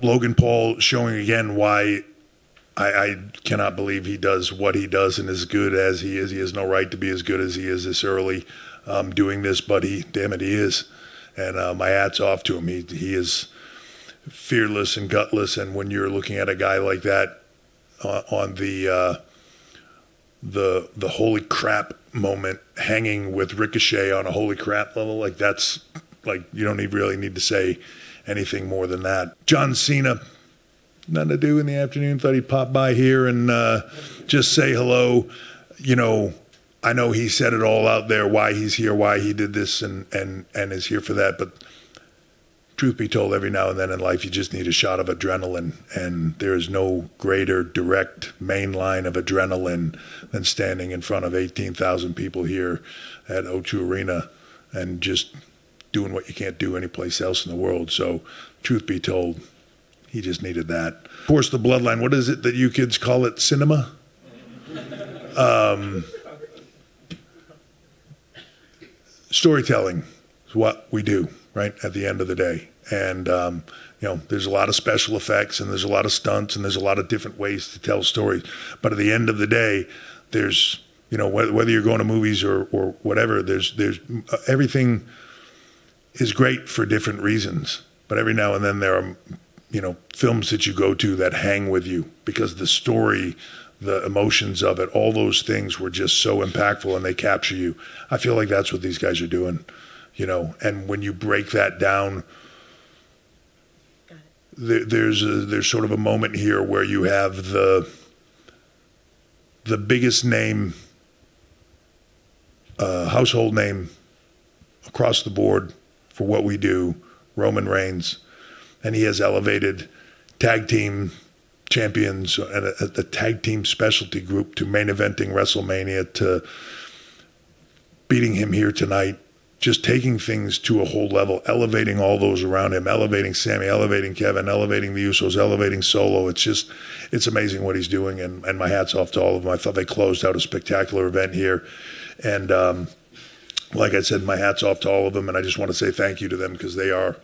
Logan Paul showing again why I cannot believe he does what he does and as good as he is. He has no right to be as good as he is this early doing this, but damn it, he is. And my hat's off to him. He is fearless and gutless. And when you're looking at a guy like that on the holy crap moment, hanging with Ricochet on a holy crap level, like that's like you don't really need to say anything more than that. John Cena, nothing to do in the afternoon. Thought he'd pop by here and just say hello. You know, I know he said it all out there, why he's here, why he did this and is here for that. But truth be told, every now and then in life, you just need a shot of adrenaline. And there is no greater direct main line of adrenaline than standing in front of 18,000 people here at O2 Arena and just doing what you can't do anyplace else in the world. So truth be told, he just needed that. Of course, the bloodline, what is it that you kids call it? Cinema? Storytelling is what we do, right, at the end of the day. And, you know, there's a lot of special effects and there's a lot of stunts and there's a lot of different ways to tell stories. But at the end of the day, there's, you know, whether you're going to movies or whatever, there's everything is great for different reasons. But every now and then there are, you know, films that you go to that hang with you because the story, the emotions of it, all those things were just so impactful and they capture you. I feel like that's what these guys are doing, you know. And when you break that down, there's sort of a moment here where you have the biggest name, household name across the board for what we do, Roman Reigns, and he has elevated tag team champions and a tag team specialty group to main eventing WrestleMania, to beating him here tonight, just taking things to a whole level, elevating all those around him, elevating Sammy, elevating Kevin, elevating the Usos, elevating Solo. It's amazing what he's doing, and my hat's off to all of them. I thought they closed out a spectacular event here, and like I said, my hat's off to all of them, and I just want to say thank you to them because they are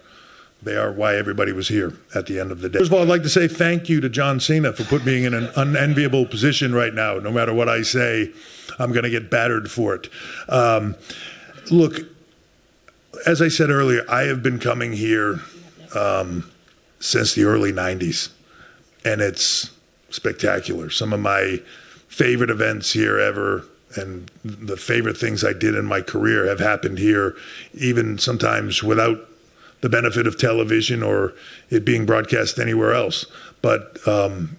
why everybody was here at the end of the day. First of all, I'd like to say thank you to John Cena for putting me in an unenviable position right now. No matter what I say, I'm going to get battered for it. Look, as I said earlier, I have been coming here since the early 90s, and it's spectacular. Some of my favorite events here ever, and the favorite things I did in my career have happened here, even sometimes without the benefit of television or it being broadcast anywhere else. But,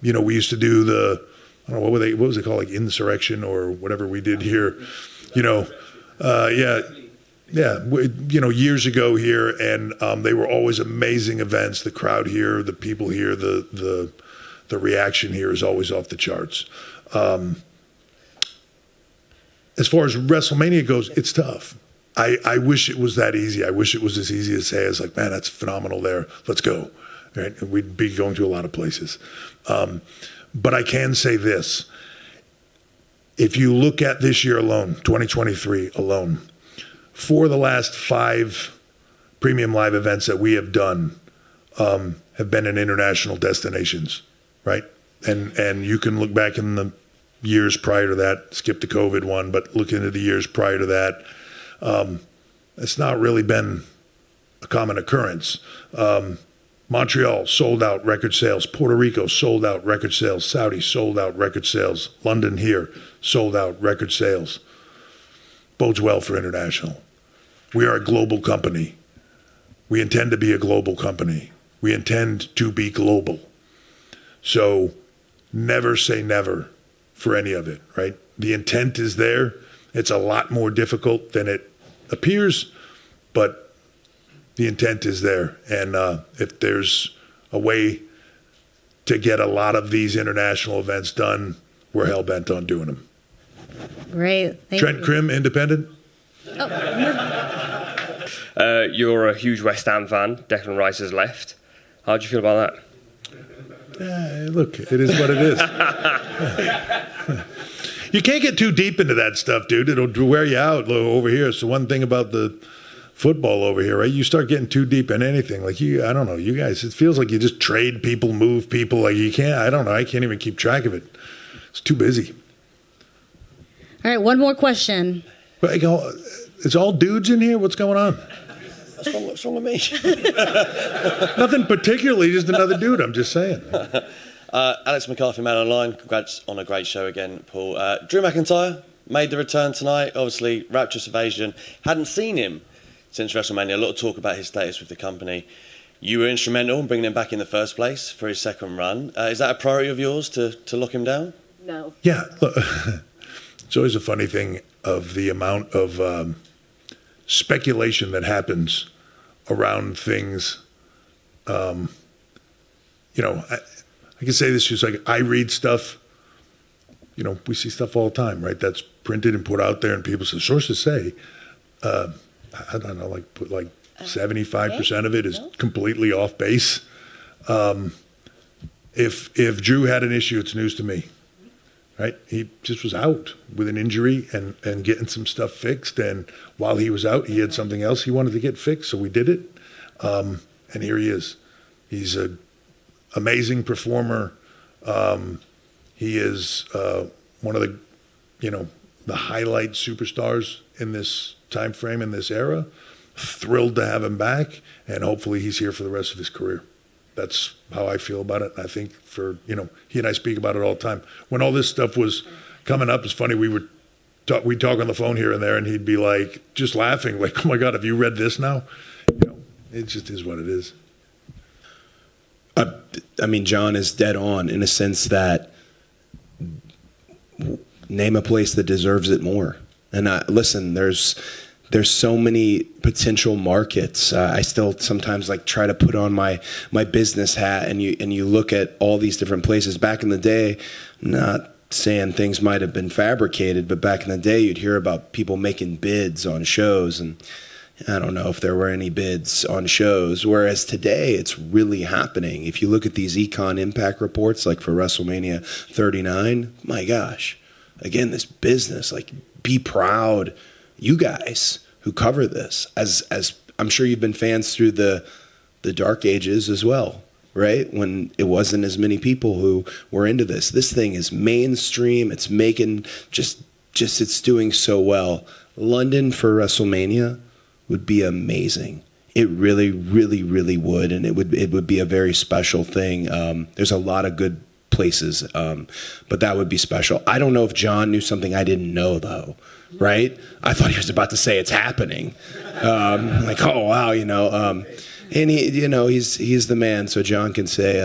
you know, we used to do I don't know, what was it called, like Insurrection or whatever we did here, you know, you know, years ago here, and they were always amazing events. The crowd here, the people here, the reaction here is always off the charts. As far as WrestleMania goes, it's tough. I wish it was that easy. I wish it was as easy as say, it's like, man, that's phenomenal there. Let's go. Right? And we'd be going to a lot of places. But I can say this. If you look at this year alone, 2023 alone, for the last 5 premium live events that we have done have been in international destinations, right? And you can look back in the years prior to that, skip the COVID one, but look into the years prior to that. It's not really been a common occurrence. Montreal, sold out record sales. Puerto Rico, sold out record sales. Saudi, sold out record sales. London here, sold out record sales. Bodes well for international. We are a global company. We intend to be a global company. We intend to be global. So never say never for any of it, right? The intent is there. It's a lot more difficult than it appears, but the intent is there. And if there's a way to get a lot of these international events done, we're hell-bent on doing them. Great. Thank Trent you. Krim, independent. Oh. You're a huge West Ham fan. Declan Rice has left. How do you feel about that? Look, it is what it is. You can't get too deep into that stuff, dude. It'll wear you out over here. So one thing about the football over here, right? You start getting too deep in anything. Like I don't know, you guys, it feels like you just trade people, move people. Like you can't, I don't know, I can't even keep track of it. It's too busy. All right, one more question. But it's all dudes in here? What's going on? What's wrong with me? Nothing particularly, just another dude, I'm just saying. Alex McCarthy, Man Online. Congrats on a great show again, Paul. Drew McIntyre made the return tonight. Obviously, rapturous ovation. Hadn't seen him since WrestleMania. A lot of talk about his status with the company. You were instrumental in bringing him back in the first place for his second run. Is that a priority of yours to lock him down? No. Yeah, look, it's always a funny thing of the amount of speculation that happens around things. I can say this just like I read stuff. We see stuff all the time, right? That's printed and put out there, and people say, sources say, I don't know, like 75% of it is completely off base. If Drew had an issue, it's news to me, right? He just was out with an injury and getting some stuff fixed. And while he was out, he had something else he wanted to get fixed, so we did it. And here he is. He's an amazing performer. He is one of the highlight superstars in this time frame, in this era. Thrilled to have him back, and hopefully he's here for the rest of his career. That's how I feel about it. I think he and I speak about it all the time. When all this stuff was coming up, it's funny, we'd talk on the phone here and there, and he'd be like, just laughing, like, oh my God, have you read this now? It just is what it is. I mean, John is dead on in a sense that name a place that deserves it more. And listen, there's so many potential markets. I still sometimes try to put on my business hat, and you look at all these different places. Back in the day, not saying things might have been fabricated, but back in the day, you'd hear about people making bids on shows, and I don't know if there were any bids on shows, whereas today it's really happening. If you look at these Econ Impact reports, like for WrestleMania 39, my gosh, again, this business, be proud, you guys who cover this, as I'm sure you've been fans through the dark ages as well, right? When it wasn't as many people who were into this. This thing is mainstream. It's making just it's doing so well. London for WrestleMania would be amazing. It really, really, really would, and it would be a very special thing. There's a lot of good places, but that would be special. I don't know if John knew something I didn't know, though, right? I thought he was about to say it's happening. Oh wow, and he's the man, so John can say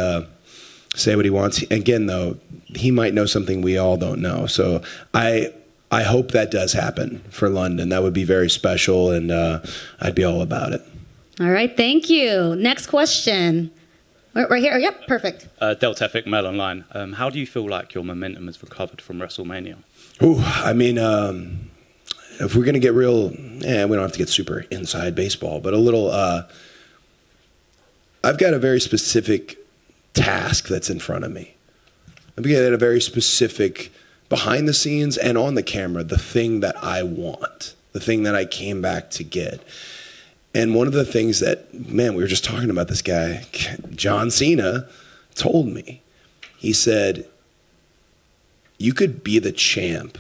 what he wants. Again, though, he might know something we all don't know. So I hope that does happen for London. That would be very special, and I'd be all about it. All right, thank you. Next question. Right here. Yep, perfect. Deltafic Mail Online. How do you feel like your momentum has recovered from WrestleMania? I mean, if we're going to get real, we don't have to get super inside baseball, but a little, I've got a very specific task that's in front of me. I've got a very specific, behind the scenes and on the camera, the thing that I want, the thing that I came back to get. And one of the things that, we were just talking about this guy, John Cena, told me. He said, you could be the champ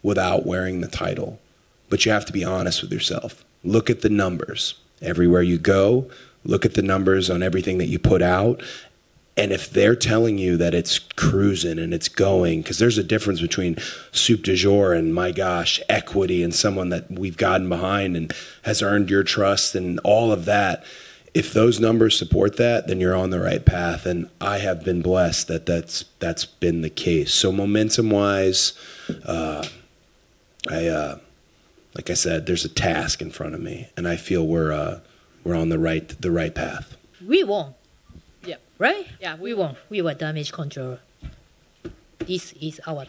without wearing the title, but you have to be honest with yourself. Look at the numbers. Everywhere you go, look at the numbers on everything that you put out. And if they're telling you that it's cruising and it's going, because there's a difference between soup du jour and, my gosh, equity and someone that we've gotten behind and has earned your trust and all of that. If those numbers support that, then you're on the right path. And I have been blessed that that's been the case. So momentum-wise, like I said, there's a task in front of me, and I feel we're on the right path. We won. Right? Yeah, we won. We were damage control. This is our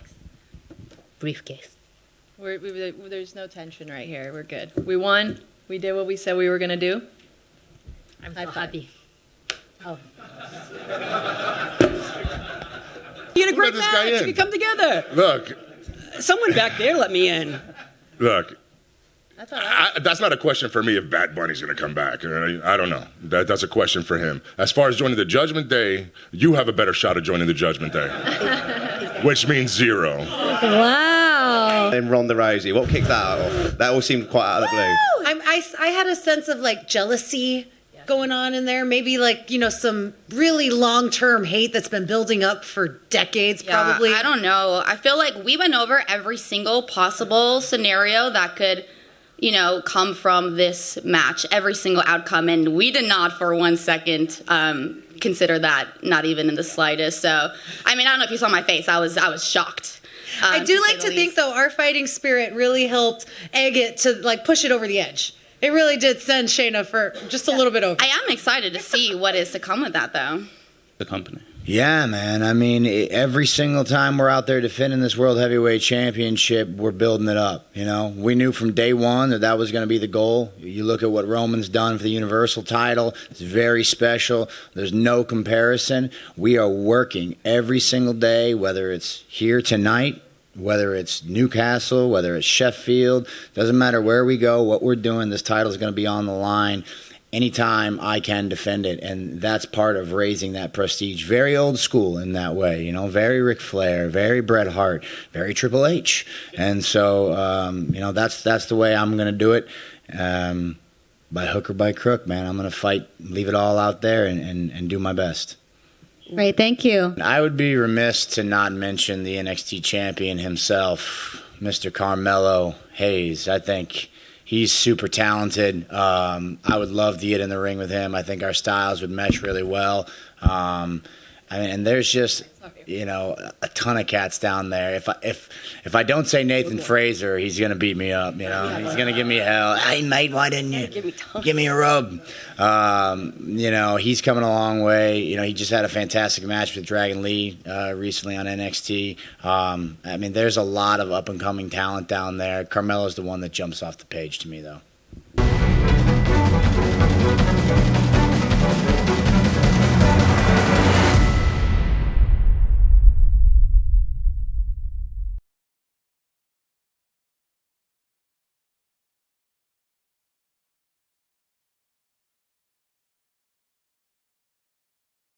briefcase. There's no tension right here. We're good. We won. We did what we said we were going to do. I'm so happy. Oh. You had a great match. You could come together. Look. Someone back there let me in. Look. That's all right. That's not a question for me if Bad Bunny's going to come back. I don't know. That's a question for him. As far as joining the Judgment Day, you have a better shot of joining the Judgment Day, which means 0. Wow. And Ronda Rousey, what kicked that off? That all seemed quite out of the blue. I had a sense of like jealousy going on in there. Maybe like, some really long-term hate that's been building up for decades, probably. I don't know. I feel like we went over every single possible scenario that could, come from this match, every single outcome, and we did not for 1 second consider that, not even in the slightest. So, I don't know if you saw my face. I was shocked. I do like to think, though, our fighting spirit really helped egg it to, like, push it over the edge. It really did send Shayna for just a little bit over. I am excited to see what is to come with that, though. The company. Yeah, man. Every single time we're out there defending this World Heavyweight Championship, we're building it up. We knew from day one that was going to be the goal. You look at what Roman's done for the Universal title. It's very special. There's no comparison. We are working every single day, whether it's here tonight, whether it's Newcastle, whether it's Sheffield. Doesn't matter where we go, what we're doing, this title is going to be on the line anytime I can defend it, and that's part of raising that prestige. Very old school in that way, very Ric Flair, very Bret Hart, very Triple H, and so that's the way I'm going to do it, by hook or by crook, man. I'm going to fight, leave it all out there, and do my best. Right, thank you. I would be remiss to not mention the NXT champion himself, Mr. Carmelo Hayes. I think he's super talented. I would love to get in the ring with him. I think our styles would mesh really well. And there's just, a ton of cats down there. If I don't say Nathan Fraser, he's gonna beat me up. He's gonna give me hell. Hey mate, why didn't you give me a rub? He's coming a long way. He just had a fantastic match with Dragon Lee recently on NXT. There's a lot of up and coming talent down there. Carmelo's the one that jumps off the page to me, though.